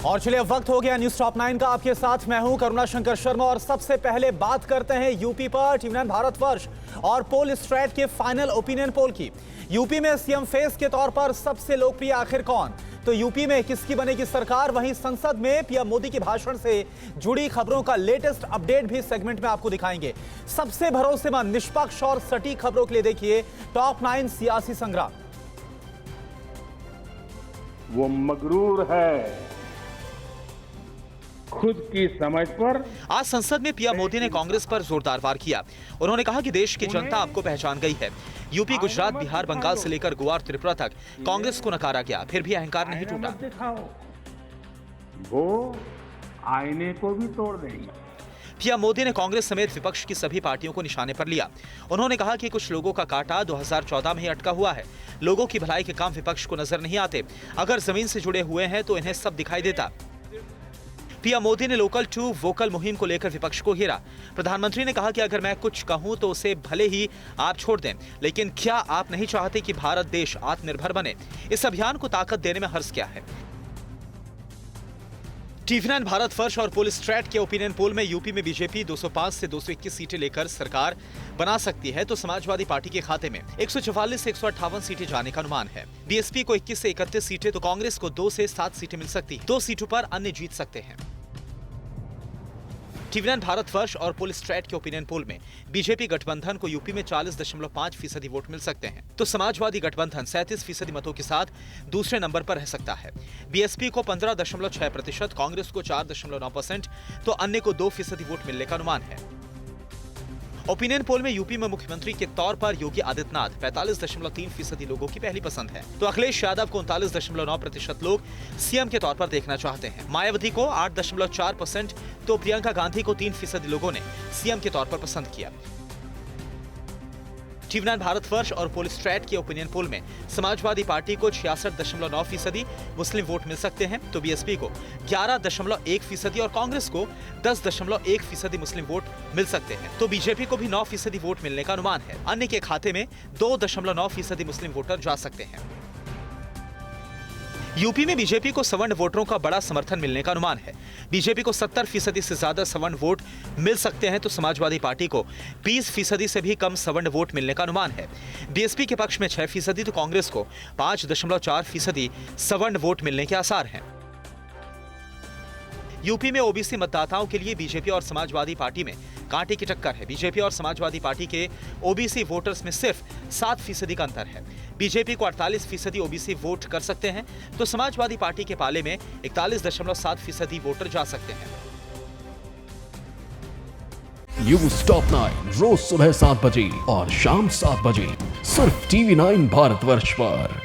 और चलिए वक्त हो गया न्यूज टॉप 9 का। आपके साथ मैं हूं करुणा शंकर शर्मा और सबसे पहले बात करते हैं यूपी पर टीवी9 भारतवर्ष और पोल स्ट्रेट के फाइनल ओपिनियन पोल की। यूपी में सीएम फेस के तौर पर सबसे लोकप्रिय आखिर कौन? तो यूपी में किसकी बनेगी सरकार? वहीं संसद में पीएम मोदी के भाषण से जुड़ी खबरों का लेटेस्ट अपडेट भी सेगमेंट में आपको दिखाएंगे। सबसे भरोसेमंद, निष्पक्ष और सटीक खबरों के लिए देखिए टॉप 9 सियासी संग्राम। वो मगरूर है खुद की समझ पर। आज संसद में पीएम मोदी ने कांग्रेस पर जोरदार वार किया। उन्होंने कहा कि देश की जनता आपको पहचान गई है। यूपी, गुजरात, बिहार, बंगाल से लेकर गोवा और त्रिपुरा तक कांग्रेस को नकारा गया, फिर भी अहंकार नहीं टूटा। वो आईने को भी तोड़ देंगे। पीएम मोदी ने कांग्रेस समेत विपक्ष की सभी पार्टियों को निशाने पर लिया। उन्होंने कहा कि कुछ लोगों का कांटा 2014 में ही अटका हुआ है। लोगों की भलाई के काम विपक्ष को नजर नहीं आते। अगर जमीन से जुड़े हुए हैं तो इन्हें सब दिखाई देता। पीएम मोदी ने लोकल टू वोकल मुहिम को लेकर विपक्ष को घेरा। प्रधानमंत्री ने कहा कि अगर मैं कुछ कहूं तो उसे भले ही आप छोड़ दें, लेकिन क्या आप नहीं चाहते कि भारत देश आत्मनिर्भर बने? इस अभियान को ताकत देने में हर्ष क्या है? टीवी9 भारतवर्ष और पोल स्ट्रेट के ओपिनियन पोल में यूपी में बीजेपी 205 से 221 सीटें लेकर सरकार बना सकती है, तो समाजवादी पार्टी के खाते में 144 से 158 सीटें जाने का अनुमान है। बीएसपी को 21 से 31 सीटें, तो कांग्रेस को 2 से 7 सीटें मिल सकती हैं। 2 सीटों पर अन्य जीत सकते हैं। टीवी9 भारतवर्ष और पोल स्ट्रेट के ओपिनियन पोल में बीजेपी गठबंधन को यूपी में 40.5% वोट मिल सकते हैं, तो समाजवादी गठबंधन 37% मतों के साथ दूसरे नंबर पर रह सकता है। बीएसपी को 15.6%, कांग्रेस को 4.9%, तो अन्य को 2% वोट मिलने का अनुमान है। ओपिनियन पोल में यूपी में मुख्यमंत्री के तौर पर योगी आदित्यनाथ 45.3% लोगों की पहली पसंद है, तो अखिलेश यादव को 39.9% लोग सीएम के तौर पर देखना चाहते हैं। मायावती को 8.4%, तो प्रियंका गांधी को 3% लोगों ने सीएम के तौर पर पसंद किया। टीवी9 भारतवर्ष और पोल स्ट्रेट के ओपिनियन पोल में समाजवादी पार्टी को 66.9% मुस्लिम वोट मिल सकते हैं, तो बीएसपी को 11.1% और कांग्रेस को 10.1% मुस्लिम वोट मिल सकते हैं, तो बीजेपी को भी 9% वोट मिलने का अनुमान है। अन्य के खाते में 2.9% मुस्लिम वोटर जा सकते हैं। यूपी में बीजेपी को सवर्ण वोटरों का बड़ा समर्थन मिलने का अनुमान है। बीजेपी को 70% से ज्यादा सवर्ण वोट मिल सकते हैं, तो समाजवादी पार्टी को 20% से भी कम सवर्ण वोट मिलने का अनुमान है। बीएसपी के पक्ष में 6%, तो कांग्रेस को 5.4% सवर्ण वोट मिलने के आसार हैं। यूपी में ओबीसी मतदाताओं के लिए बीजेपी और समाजवादी पार्टी में कांटे की टक्कर है। बीजेपी और समाजवादी पार्टी के ओबीसी वोटर्स में सिर्फ 7% का अंतर है। बीजेपी को 48% ओबीसी वोट कर सकते हैं, तो समाजवादी पार्टी के पाले में 41.7% वोटर जा सकते हैं। न्यूज टॉप 9 रोज सुबह 7 बजे और शाम 7 बजे सिर्फ टीवी9 भारतवर्ष पर।